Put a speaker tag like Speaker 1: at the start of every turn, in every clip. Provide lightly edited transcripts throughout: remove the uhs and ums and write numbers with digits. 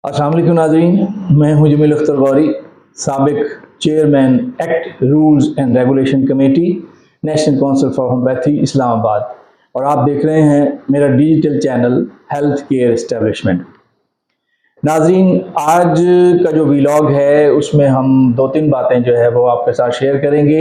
Speaker 1: अस्सलाम वालेकुम नाज़रीन, मैं हूं जमील अख्तर गौरी, साबिक chairman act rules and regulation committee, national council for homeopathy Islamabad, और आप देख रहे हैं मेरा digital channel health care establishment. नाज़रीन, आज का जो वीलॉग है उसमें हम दो तीन बातें जो है वो आपके साथ शेयर करेंगे।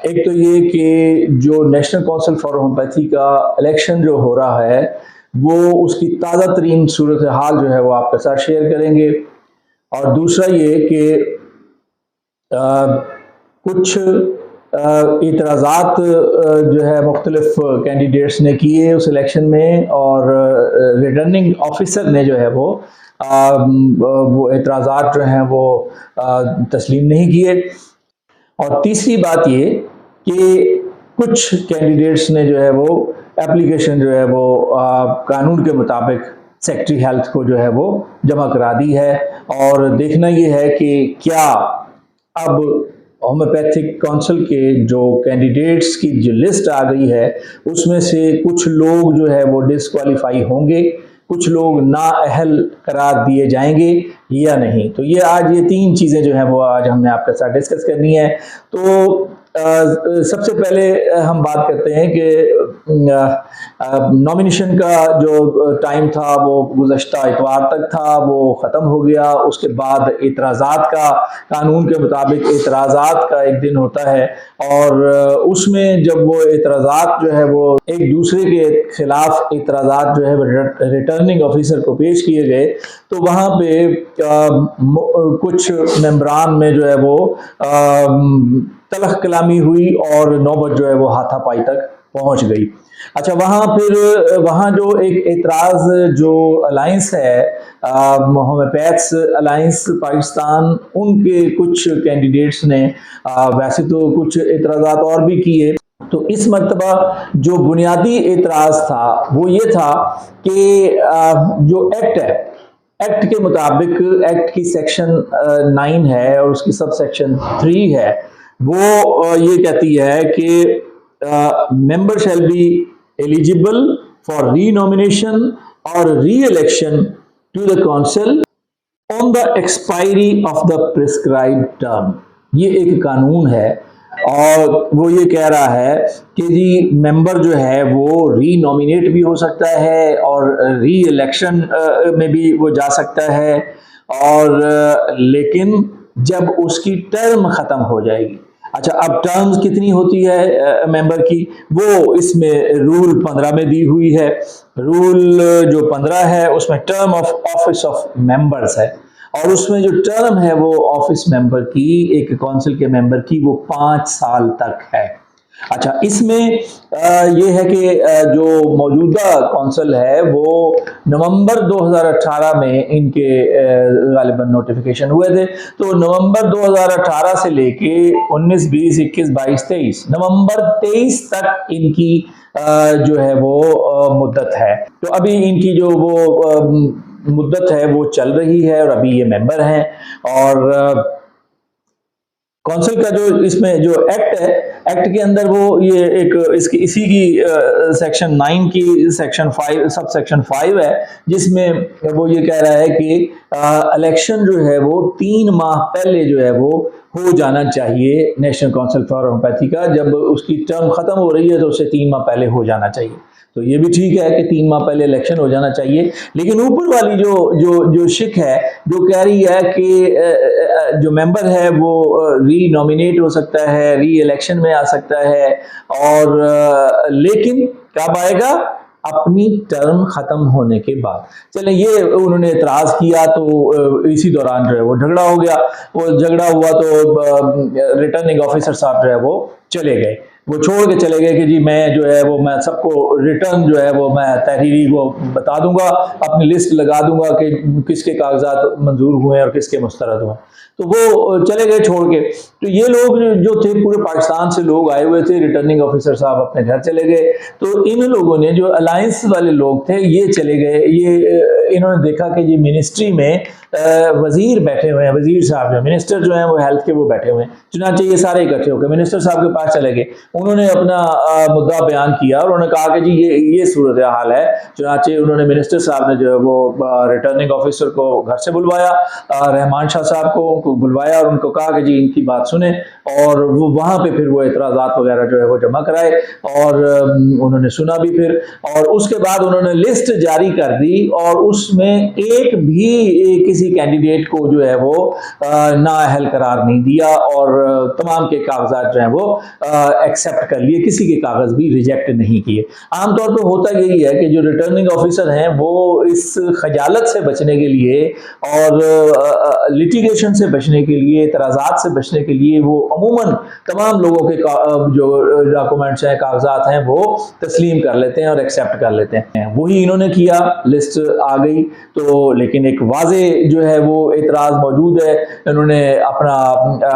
Speaker 1: एक तो ये कि जो नेशनल काउंसिल फॉर होम्योपैथी का इलेक्शन जो हो रहा है वो उसकी ताज़ा तरीन सूरत हाल जो है वो आपके साथ शेयर करेंगे, और दूसरा ये कि कुछ इतराज़ात जो है मुख्तलिफ कैंडिडेट्स ने किए उस इलेक्शन में, और रिटर्निंग ऑफिसर ने जो है वो इतराज़ात जो हैं वो तस्लीम नहीं किए। और तीसरी बात ये कि कुछ कैंडिडेट्स ने जो है वो एप्लीकेशन जो है वो कानून के मुताबिक सेक्रेटरी हेल्थ को जो है वो जमा करा दी है, और देखना ये है कि क्या अब होम्योपैथिक काउंसिल के जो कैंडिडेट्स की जो लिस्ट आ गई है उसमें से कुछ लोग जो है वो डिस्क्वालीफाई होंगे, कुछ लोग नाअहल करार दिए जाएंगे या नहीं। तो ये आज ये तीन चीज़ें जो हैं वो आज हमने आपके साथ डिस्कस करनी है। तो सबसे पहले हम बात करते हैं कि नॉमिनेशन का जो टाइम था वो गुज़श्ता इतवार तक था, वो ख़त्म हो गया। उसके बाद इतराज़ात का, कानून के मुताबिक इतराज़ात का एक दिन होता है, और उसमें जब वो इतराज़ात जो है वो एक दूसरे के खिलाफ इतराज़ात जो है रिटर्निंग ऑफिसर को पेश किए गए, तो वहाँ पे कुछ मेंबरान में जो है वो तलख कलामी हुई और नौबत जो है वो हाथापाई तक पहुंच गई। अच्छा, वहाँ जो एक एतराज़ जो अलायंस है, होम्योपैथ्स अलायंस पाकिस्तान, उनके कुछ कैंडिडेट्स ने वैसे तो कुछ एतराज़ात और भी किए। तो इस मरतबा जो बुनियादी एतराज़ था वो ये था कि जो एक्ट है, एक्ट के मुताबिक, एक्ट की सेक्शन 9 है और उसकी सब सेक्शन 3 है, वो ये कहती है कि member shall be eligible for renomination और reelection to the council on the expiry of the prescribed term. ये एक कानून है, और वो ये कह रहा है कि जी मेंबर जो है वो री नॉमिनेट भी हो सकता है और री इलेक्शन में भी वो जा सकता है, और लेकिन जब उसकी टर्म ख़त्म हो जाएगी। अच्छा, अब टर्म्स कितनी होती है मेंबर की, वो इसमें रूल 15 में दी हुई है। रूल जो 15 है उसमें term of office of members है, और उसमें जो टर्म है वो ऑफिस मेंबर की, एक काउंसिल के मेंबर की, वो 5 साल तक है। अच्छा, इसमें ये है कि जो मौजूदा काउंसिल है वो नवंबर 2018 में इनके गालिबन नोटिफिकेशन हुए थे। तो नवंबर 2018 से लेके 19, 20, 21, 22, 23, नवंबर 23 तक इनकी जो है वो मुद्दत है। तो अभी इनकी जो वो मुद्दत है वो चल रही है, और अभी ये मेंबर हैं। और काउंसिल का जो इसमें जो एक्ट है, एक्ट के अंदर वो ये एक इसी की सेक्शन 9 की सेक्शन 5, सब सेक्शन 5 है, जिसमें वो ये कह रहा है कि इलेक्शन जो है वो 3 माह पहले जो है वो हो जाना चाहिए नेशनल काउंसिल फॉर होम्योपैथी का। जब उसकी टर्म खत्म हो रही है तो उससे 3 माह पहले हो जाना चाहिए। तो ये भी ठीक है कि 3 माह पहले इलेक्शन हो जाना चाहिए, लेकिन ऊपर वाली जो जो जो शिक है जो कह रही है कि जो मेंबर है वो री नॉमिनेट हो सकता है, री इलेक्शन में आ सकता है, और लेकिन कब आएगा, अपनी टर्म खत्म होने के बाद। चलें, ये उन्होंने एतराज किया, तो इसी दौरान जो है वो झगड़ा हो गया। वो झगड़ा हुआ तो रिटर्निंग ऑफिसर साहब जो है वो चले गए, वो छोड़ के चले गए कि जी मैं जो है वो मैं सबको रिटर्न जो है वो मैं तहरीरी वो बता दूंगा, अपनी लिस्ट लगा दूंगा कि किसके कागजात मंजूर हुए और किसके मुस्तरद हुए। तो वो चले गए छोड़ के। तो ये लोग जो थे, पूरे पाकिस्तान से लोग आए हुए थे, रिटर्निंग ऑफिसर साहब अपने घर चले गए। तो इन लोगों ने, जो अलायंस वाले लोग थे, ये चले गए, ये इन्होंने देखा कि जी मिनिस्ट्री में वजीर बैठे हुए हैं, वजीर साहब जो मिनिस्टर जो हैं वो हेल्थ के वो बैठे हुए हैं। चुनांचे ये सारे इकट्ठे होकर मिनिस्टर साहब के पास चले गए, उन्होंने अपना मुद्दा बयान किया और उन्होंने कहा कि जी ये सूरत हाल है। चुनांचे उन्होंने मिनिस्टर साहब ने जो है वो रिटर्निंग ऑफिसर को घर से बुलवाया, रहमान शाह साहब को उनको बुलवाया और उनको कहा कि जी इनकी बात सुने, और वो वहाँ पे फिर वो एतराज़ात वगैरह जो है वो जमा कराए और उन्होंने सुना भी फिर, और उसके बाद उन्होंने लिस्ट जारी कर दी और उसमें एक भी किसी कैंडिडेट को जो है वो नाअहल करार नहीं दिया और तमाम के कागजात जो हैं वो एक्सेप्ट कर लिए, किसी के कागज भी रिजेक्ट नहीं किए। आमतौर पर होता यही है कि जो रिटर्निंग ऑफिसर हैं वो इस खजालत से बचने के लिए और लिटिगेशन से बचने के लिए, एतराज़ात से बचने के लिए वो अमूमन तमाम लोगों के जो डॉक्यूमेंट्स हैं, कागजात हैं, वो तस्लीम कर लेते हैं और एक्सेप्ट कर लेते हैं। वही इन्होंने किया, लिस्ट आ गई तो, लेकिन एक वाजे जो है वो एतराज़ मौजूद है। इन्होंने अपना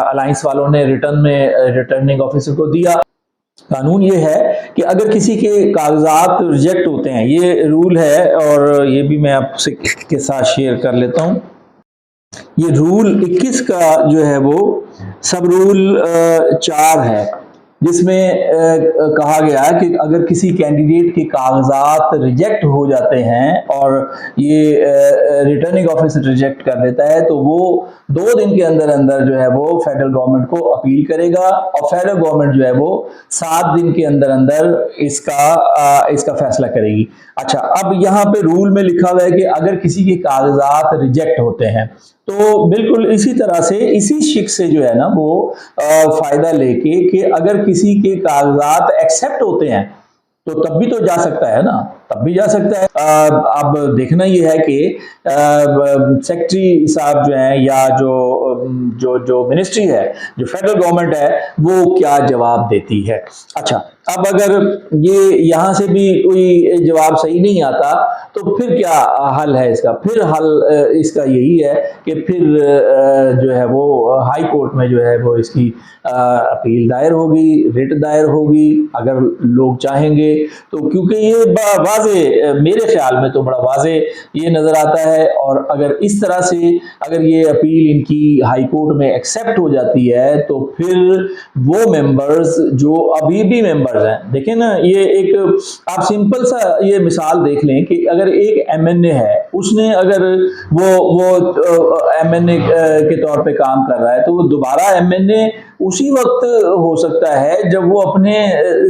Speaker 1: अलायंस वालों ने रिटर्न में रिटर्निंग ऑफिसर को दिया। कानून ये है कि अगर किसी के कागजात रिजेक्ट होते हैं, ये रूल है और ये भी मैं आपसे के साथ शेयर कर लेता हूँ। ये रूल 21 का जो है वो सब रूल 4 है, जिसमें कहा गया है कि अगर किसी कैंडिडेट के कागजात रिजेक्ट हो जाते हैं और ये रिटर्निंग ऑफिसर रिजेक्ट कर देता है तो वो 2 दिन के अंदर अंदर जो है वो फेडरल गवर्नमेंट को अपील करेगा और फेडरल गवर्नमेंट जो है वो 7 दिन के अंदर अंदर इसका फैसला करेगी। अच्छा, अब यहाँ पे रूल में लिखा हुआ है कि अगर किसी के कागजात रिजेक्ट होते हैं तो बिल्कुल इसी तरह से, इसी शिक से जो है ना वो फायदा लेके कि अगर किसी के कागजात एक्सेप्ट होते हैं तो तब भी तो जा सकता है ना, तब भी जा सकता है। अब देखना यह है कि सेक्रेटरी साहब जो हैं या जो मिनिस्ट्री है, जो फेडरल गवर्नमेंट है, वो क्या जवाब देती है। अच्छा, अब अगर ये यहाँ से भी कोई जवाब सही नहीं आता तो फिर क्या हल है इसका? फिर हल इसका यही है कि फिर जो है वो हाई कोर्ट में जो है वो इसकी अपील दायर होगी, रिट दायर होगी अगर लोग चाहेंगे तो, क्योंकि ये वाजे, मेरे ख्याल में तो बड़ा वाजे ये नजर आता है। और अगर इस तरह से अगर ये अपील इनकी हाई कोर्ट में एक्सेप्ट हो जाती है तो फिर वो मेंबर्स जो अभी भी मेंबर्स हैं, देखें ना, ये एक आप सिंपल सा ये मिसाल देख लें कि अगर एक एमएनए है, उसने अगर वो एमएनए के तौर पे काम कर रहा है तो वो दोबारा एमएनए उसी वक्त हो सकता है जब वो अपने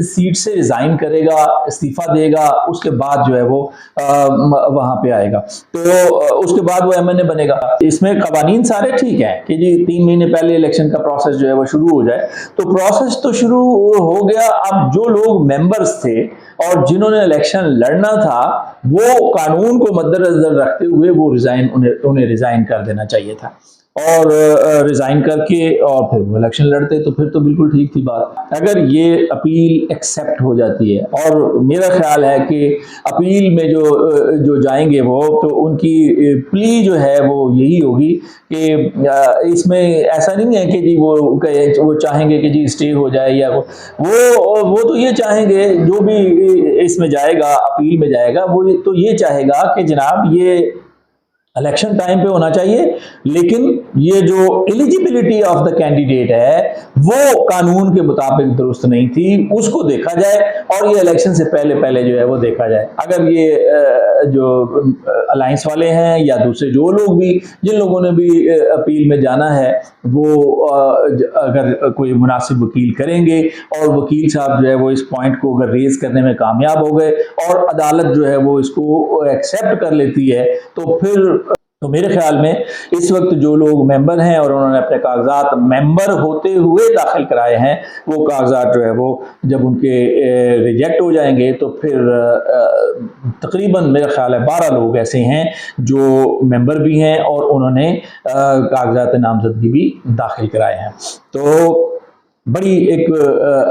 Speaker 1: सीट से रिजाइन करेगा, इस्तीफा देगा, उसके बाद जो है वो वहां पे आएगा, तो उसके बाद वो एमएनए बनेगा। इसमें कवानीन सारे ठीक हैं कि जी 3 महीने पहले इलेक्शन का प्रोसेस जो है वो शुरू हो जाए, तो प्रोसेस तो शुरू हो गया। अब जो लोग मेंबर्स थे और जिन्होंने इलेक्शन लड़ना था वो कानून को मद्देनजर रखते हुए वो उन्हें रिजाइन कर देना चाहिए था और रिजाइन करके और फिर वो इलेक्शन लड़ते, तो फिर तो बिल्कुल ठीक थी बात। अगर ये अपील एक्सेप्ट हो जाती है, और मेरा ख्याल है कि अपील में जो जाएंगे वो, तो उनकी प्ली जो है वो यही होगी कि इसमें ऐसा नहीं है कि जी वो चाहेंगे कि जी स्टे हो जाए, या वो तो ये चाहेंगे, जो भी इसमें जाएगा, अपील में जाएगा, वो तो ये चाहेगा कि जनाब ये इलेक्शन टाइम पे होना चाहिए, लेकिन ये जो एलिजिबिलिटी ऑफ द कैंडिडेट है वो कानून के मुताबिक दुरुस्त नहीं थी, उसको देखा जाए और ये इलेक्शन से पहले जो है वो देखा जाए। अगर ये जो अलायंस वाले हैं या दूसरे जो लोग भी, जिन लोगों ने भी अपील में जाना है, वो अगर कोई मुनासिब वकील करेंगे और वकील साहब जो है वो इस पॉइंट को अगर रेज करने में कामयाब हो गए और अदालत जो है वो इसको एक्सेप्ट कर लेती है, तो फिर तो मेरे ख्याल में इस वक्त जो लोग मेंबर हैं और उन्होंने अपने कागजात मेंबर होते हुए दाखिल कराए हैं, वो कागजात जो है वो जब उनके रिजेक्ट हो जाएंगे तो फिर तकरीबन मेरा ख्याल है 12 लोग ऐसे हैं जो मेंबर भी हैं और उन्होंने कागजात नामजदगी भी दाखिल कराए हैं। तो बड़ी एक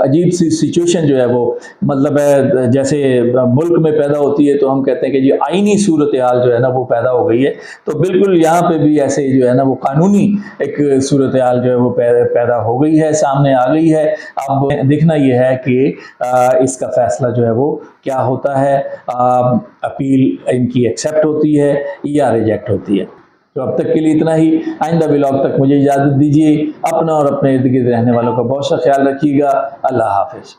Speaker 1: अजीब सी सिचुएशन जो है वो मतलब है, जैसे मुल्क में पैदा होती है तो हम कहते हैं कि जी आईनी सूरत हाल जो है ना वो पैदा हो गई है, तो बिल्कुल यहाँ पे भी ऐसे जो है ना वो कानूनी एक सूरत हाल जो है वो पैदा हो गई है, सामने आ गई है। अब देखना ये है कि इसका फैसला जो है वो क्या होता है, अपील इनकी एक्सेप्ट होती है या रिजेक्ट होती है। तो अब तक के लिए इतना ही। आइंदा व्लॉग तक मुझे इजाज़त दीजिए। अपना और अपने इर्द गिर्द रहने वालों का बहुत सा ख्याल रखिएगा। अल्लाह हाफिज़।